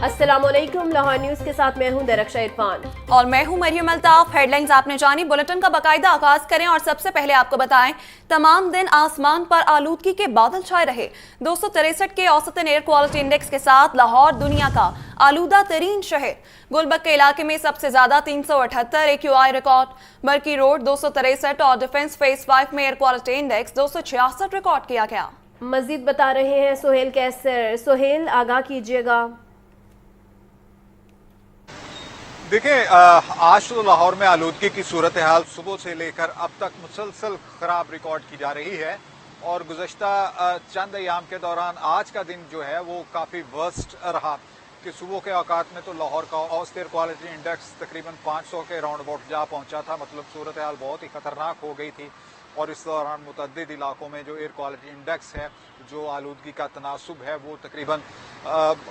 अस्सलाम वालेकुम, लाहौर न्यूज़ के साथ मैं हूं दरख्शा इरफान और मैं हूं मरियम अल्ताफ। हेडलाइंस आपने जानी, बुलेटिन का बाकायदा आगाज करें और सबसे पहले आपको बताएं तमाम दिन आसमान पर आलूदगी के बादल छाए रहे। 263 के औसतन एयर क्वालिटी इंडेक्स के साथ लाहौर दुनिया का आलूदा तरीन शहर। गुलबर्ग के इलाके में सबसे ज्यादा 378 AQI रिकॉर्ड, बरकी रोड 263 और डिफेंस फेज 5 में एयर क्वालिटी इंडेक्स 266 रिकॉर्ड किया गया। मजीद बता रहे हैं सोहेल कैसर। सोहेल, आगाह कीजिएगा। देखिए, आज तो लाहौर में आलूदगी की सूरत हाल सुबह से लेकर अब तक मुसलसल खराब रिकॉर्ड की जा रही है और गुज़श्ता चंद अयाम के दौरान आज का दिन जो है वो काफ़ी वर्स्ट रहा कि सुबह के औकात में तो लाहौर का औसत एयर क्वालिटी इंडेक्स तकरीबन 500 के राउंड अबाउट जा पहुंचा था। मतलब सूरत हाल बहुत ही खतरनाक हो गई थी और इस दौरान मुतअद्दिद इलाकों में जो एयर क्वालिटी इंडेक्स है, जो आलूदगी का तनासुब है, वो तकरीबन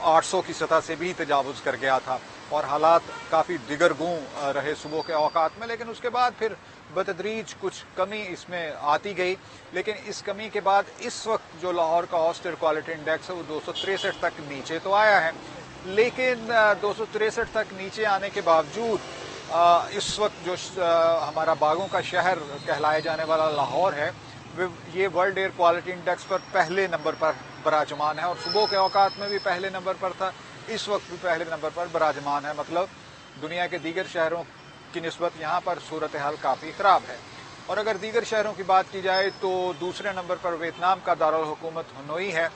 800 की सतह से भी तजावुज़ कर गया था और हालात काफ़ी दिगरगूं रहे सुबह के औकात में। लेकिन उसके बाद फिर बतदरीज कुछ कमी इसमें आती गई, लेकिन इस कमी के बाद इस वक्त जो लाहौर का औसत एयर क्वालिटी इंडेक्स है वो 263 तक नीचे तो आया है, लेकिन 263 तक नीचे आने के बावजूद इस वक्त जो हमारा बागों का शहर कहलाए जाने वाला लाहौर है, ये वर्ल्ड एयर क्वालिटी इंडेक्स पर पहले नंबर पर बराजमान है और सुबह के औकात में भी पहले नंबर पर था, इस वक्त भी पहले नंबर पर बराजमान है। मतलब दुनिया के दीगर शहरों की निस्बत यहाँ पर सूरत हाल काफ़ी ख़राब है। और अगर दीगर शहरों की बात की जाए तो दूसरे नंबर पर वियतनाम का दारुल हुकूमत हनोई है,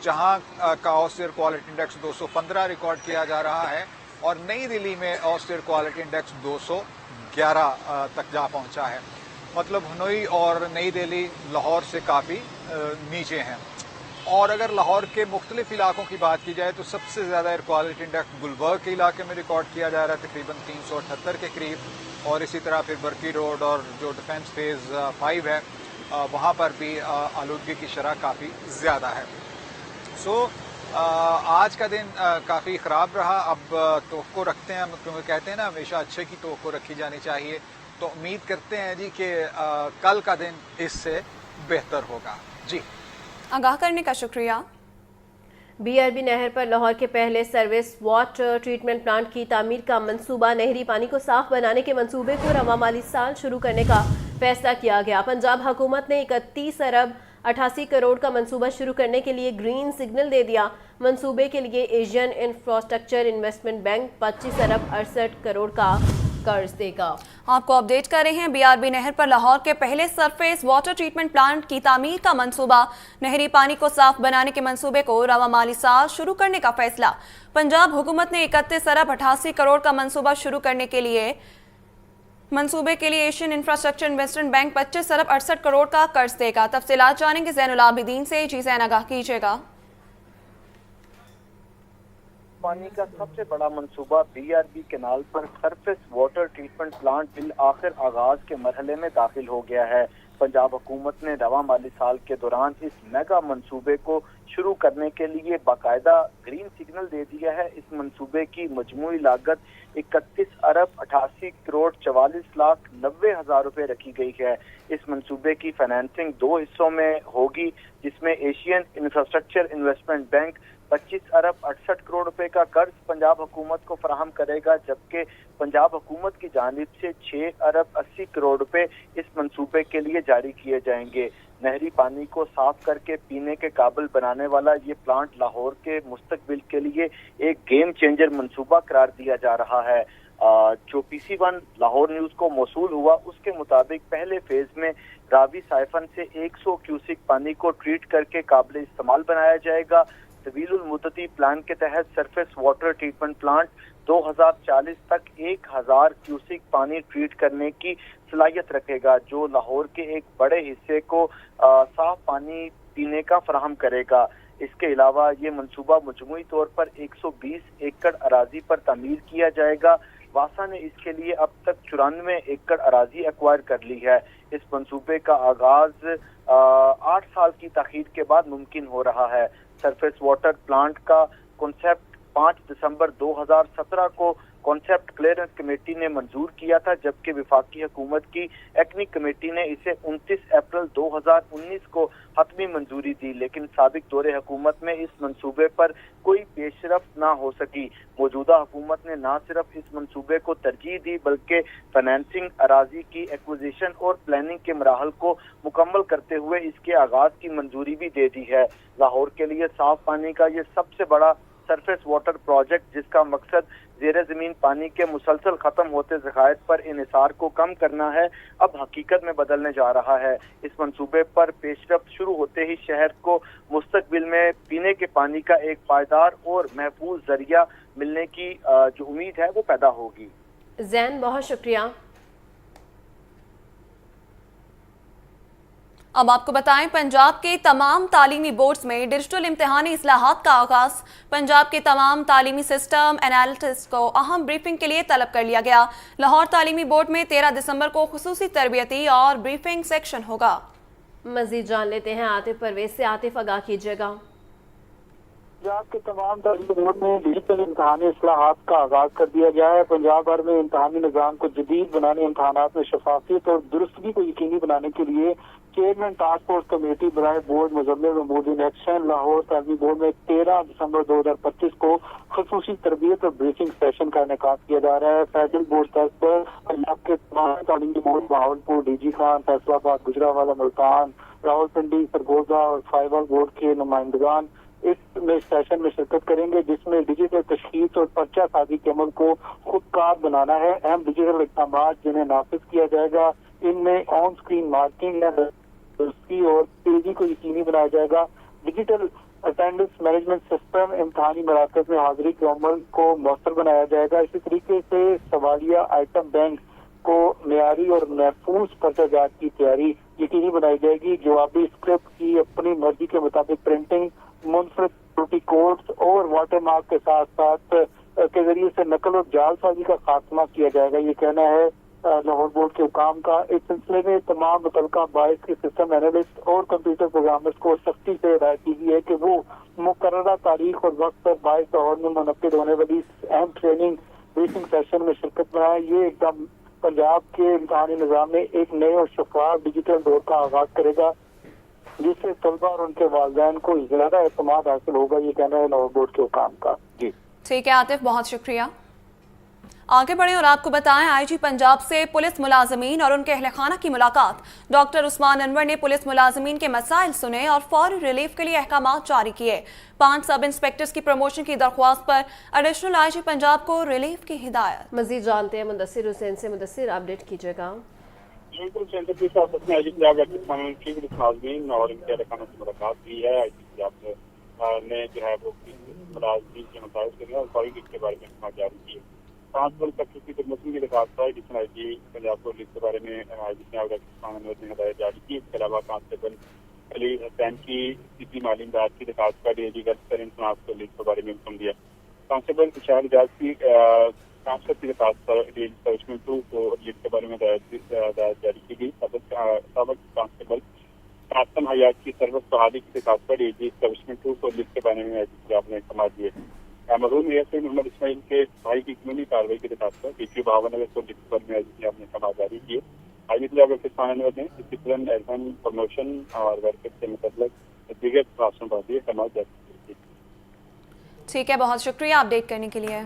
जहाँ का औसत एयर क्वालिटी इंडेक्स 215 रिकॉर्ड किया जा रहा है और नई दिल्ली में औसत एयर क्वालिटी इंडेक्स 211 तक जा पहुँचा है। मतलब हनोई और नई दिल्ली लाहौर से काफ़ी नीचे हैं। और अगर लाहौर के मुख्तलिफ इलाकों की बात की जाए तो सबसे ज़्यादा एयर क्वालिटी इंडेक्स गुलबर्ग के इलाके में रिकॉर्ड किया जा रहा है, तकरीबन 378 के करीब, और इसी तरह फिर बरकी रोड और जो डिफेंस फेज 5 है वहाँ पर भी आलूदगी की शरह काफ़ी ज़्यादा है। आज का दिन काफ़ी ख़राब रहा। अब तवक्को रखते हैं, क्योंकि कहते हैं ना हमेशा अच्छे की तवक्को रखी जानी चाहिए, तो उम्मीद करते हैं जी कि कल का दिन इससे बेहतर होगा। जी, आगाह करने का शुक्रिया। BRB नहर पर लाहौर के पहले सर्विस वाटर ट्रीटमेंट प्लांट की तामीर का मंसूबा, नहरी पानी को साफ बनाने के मंसूबे को रवा माली साल शुरू करने का फैसला किया गया। पंजाब हुकूमत ने 31 अरब 88 करोड़ का मंसूबा शुरू करने के लिए ग्रीन सिग्नल दे दिया। मंसूबे के लिए एशियन इंफ्रास्ट्रक्चर इन्वेस्टमेंट बैंक 25 अरब 68 करोड़ का कर्ज देगा। आपको अपडेट कर रहे हैं, BRB नहर पर लाहौर के पहले सरफेस वाटर ट्रीटमेंट प्लांट की तामीर का मंसूबा, नहरी पानी को साफ बनाने के मंसूबे को रवा माली साल शुरू करने का फैसला। पंजाब हुकूमत ने 31 अरब 88 करोड़ का मंसूबा शुरू करने के लिए मंसूबे के लिए एशियन इंफ्रास्ट्रक्चर इन्वेस्टमेंट बैंक 25 अरब 68 करोड़ का कर्ज देगा। तफसीलात जानेंगे ज़ैनुल आबिदीन से। जी ज़ैन, आगाह कीजिएगा। पानी का सबसे बड़ा मंसूबा BRB केनाल पर surface water treatment plant bill आखिर आगाज के मरहले में दाखिल हो गया है। पंजाब हुकूमत ने रवा माली साल के दौरान इस मेगा मंसूबे को शुरू करने के लिए बाकायदा ग्रीन सिग्नल दे दिया है। इस मंसूबे की मजमूई लागत 31 अरब 88 करोड़ 44 लाख 90 हजार रुपए रखी गई है। इस मंसूबे की फाइनेंसिंग 2 हिस्सों में होगी, जिसमें एशियन इंफ्रास्ट्रक्चर इन्वेस्टमेंट बैंक 25 अरब 68 करोड़ रुपए का कर्ज पंजाब हुकूमत को फराहम करेगा, जबकि पंजाब हुकूमत की जानिब से 6 अरब 80 करोड़ रुपए इस मंसूबे के लिए जारी किए जाएंगे। नहरी पानी को साफ करके पीने के काबिल बनाने वाला ये प्लांट लाहौर के मुस्तकबिल के लिए एक गेम चेंजर मंसूबा करार दिया जा रहा है। जो PC1 लाहौर न्यूज को मौसूल हुआ, उसके मुताबिक पहले फेज में रावी साइफन से 100 क्यूसिक पानी को ट्रीट करके काबिल इस्तेमाल बनाया जाएगा। तवीलुल मुद्दती प्लान के तहत सरफेस वाटर ट्रीटमेंट प्लांट 2040 तक 1000 क्यूसिक पानी ट्रीट करने की सलाहियत रखेगा, जो लाहौर के एक बड़े हिस्से को साफ पानी पीने का फराहम करेगा। इसके अलावा ये मंसूबा मजमूई तौर पर 120 एकड़ अराजी पर तामीर किया जाएगा। वासा ने इसके लिए अब तक 94 एकड़ अराजी एक्वायर कर ली है। इस मंसूबे का आगाज 8 साल की ताखीर के बाद मुमकिन हो रहा है। सरफेस वाटर प्लांट का कॉन्सेप्ट 5 दिसंबर 2017 को कॉन्सेप्ट क्लियरेंस कमेटी ने मंजूर किया था, जबकि वफाकी हुकूमत की एक्नी कमेटी ने इसे 29 अप्रैल 2019 को हतमी मंजूरी दी, लेकिन साबिक दौरे हुकूमत में इस मंसूबे पर कोई पेशरफ्त ना हो सकी। मौजूदा हुकूमत ने न सिर्फ इस मंसूबे को तरजीह दी बल्कि फाइनेंसिंग, अराजी की एक्विजिशन और प्लानिंग के मराहल को मुकम्मल करते हुए इसके आगाज की मंजूरी भी दे दी है। लाहौर के लिए साफ पानी का ये सबसे बड़ा सरफेस वाटर प्रोजेक्ट, जिसका मकसद ज़ेरे ज़मीन पानी के मुसलसल ख़त्म होते ज़खायर पर इन्हिसार को कम करना है, अब हकीकत में बदलने जा रहा है। इस मंसूबे पर पेशरफ्त शुरू होते ही शहर को मुस्तकबिल में पीने के पानी का एक पायदार और महफूज जरिया मिलने की जो उम्मीद है वो पैदा होगी। जैन, बहुत शुक्रिया। अब आपको बताएं, पंजाब के तमाम तालीमी बोर्ड्स में डिजिटल इम्तिहानी इस्लाहात का आगाज। पंजाब के तमाम तालीमी सिस्टम एनालिटिस्ट को अहम ब्रीफिंग के लिए तलब कर लिया गया। लाहौर तालीमी बोर्ड में 13 दिसंबर को खुसूसी तरबियती और ब्रीफिंग सेक्शन होगा। मजीद जान लेते हैं आतिफ परवेज से। आतिफ, आगाह कीजिएगा। पंजाब के तमाम तालीमी बोर्ड में डिजिटल इम्तिहानी इस्लाहात का आगाज कर दिया गया है। पंजाब भर में इम्तिहानी निज़ाम को जदीद बनाने, इम्तिहानात में शफाफियत और दुरुस्तगी को यकीनी बनाने के लिए चेयरमैन टास्क फोर्स कमेटी बराए board Muzammil Mahmood in action Lahore तालीमी बोर्ड में 13 दिसंबर 2025 को खुसूसी तरबियत और ब्रीफिंग सेशन का इनेकाद किया जा रहा है। फेडरल बोर्ड स्तर पर पंजाब के तमाम तालीमी बोर्ड बहावलपुर, डीजी खान, फैसलाबाद, गुजरांवाला, मुल्तान, रावलपिंडी, सरगोजा और फाइवल बोर्ड के नुमाइंदगान इस सेशन में शिरकत करेंगे, जिसमें डिजिटल तशखीस और पर्चा साजी के अमल को खुदकार बनाना है। अहम डिजिटल इक़दाम जिन्हें नाफिज किया जाएगा, इनमें ऑन स्क्रीन मार्किंग और तेजी को यकीनी बनाया जाएगा। डिजिटल अटेंडेंस मैनेजमेंट सिस्टम इम्तिहानी मराकज़ में हाजिरी के अमल को मौसर बनाया जाएगा। इसी तरीके से सवालिया आइटम बैंक को मेयारी और महफूज पर्चाजात की तैयारी यकीनी बनाई जाएगी। जवाबी स्क्रिप्ट की अपनी मर्जी के मुताबिक प्रिंटिंग, मुनफरद त्रुटि कोड्स और वाटर मार्क के साथ साथ के जरिए से नकल और जालसाजी का खात्मा किया जाएगा, ये कहना है लाहौर बोर्ड के हुकाम का। इस सिलसिले में तमाम मुतल्लिका बाइस के सिस्टम एनालिस्ट और कंप्यूटर प्रोग्रामर्स को सख्ती से हिदायत की गई है कि वो मुकर्ररा तारीख और वक्त पर 22 लाहौर में मुनक्किद होने वाली अहम ट्रेनिंग ब्रीफिंग सेशन में शिरकत बनाए। ये एकदम पंजाब के इम्तिहानी निज़ाम में एक नए और शफाफ डिजिटल दौर का आगाज करेगा, जिससे तलबा और उनके वालिदैन को ज़्यादा एतमाद हासिल होगा, ये कहना है लाहौर बोर्ड के हुकाम का। जी ठीक है आतिफ, बहुत शुक्रिया। आगे बढ़ें और आपको बताएं, आईजी पंजाब से पुलिस मुलाजमीन और उनके अहले खाना की मुलाकात। डॉक्टर उस्मान अनवर ने पुलिस मुलाजमीन के मसाइल सुने और फौरी रिलीफ के लिए अहकामात जारी किए। 5 सब इंस्पेक्टर्स की प्रमोशन की दरख्वास्त पर एडिशनल आईजी पंजाब को रिलीफ की हिदायत। मजीद जानते हैं मुदस्सिर हुसैन से। मुदस्सिर, अपडेट कीजिएगा। बिल्कुल सेंटर के साथ अपने आईजी पंजाब की मुलाजमीन और इनके अहले खाना की मुलाकात की है। आईजी पंजाब ने जो है वो मुलाजमीन के मसाइल सुने और फौरी रिलीफ के बारे में अहकामात जारी किए। 5 बल तक की प्रमोशन की दरखास्त पर एडिशनल आईजी पंजाब को रिलीफ के बारे में आईजी पंजाब ने हिदायत जारी की। इसके अलावा कांस्टेबल अली हुसैन की किसी माली इमदाद की दरखास्त पर डीआईजी गश्त को रिलीफ के बारे में हुक्म दिया। कांस्टेबल तुषार एजाज की ट्रांसफर की दरखास्त पर डीआईजी सर्विसमैन 2 को रिलीफ के बारे में हिदायत जारी की गई। सबक कांस्टेबल कासम हयात की सर्विस बहाली की दरखास्त पर डीआईजी सर्विसमैन 2 को रिलीफ के बारे में आईजी पंजाब ने अहकाम दिए। मरहूम एएसआई मोहम्मद इस्माइल के भाई की कानूनी कार्रवाई की दरखास्त पर डीपीओ भावनगर को लिख पर में आपने अहकाम जारी किए। आईजी पंजाब ने डिसिप्लिन, एडमिन, प्रमोशन और वेलफेयर से मुतल्लिक दीगर रास्तों पर भी अहकाम जारी किए। ठीक है, बहुत शुक्रिया अपडेट करने के लिए।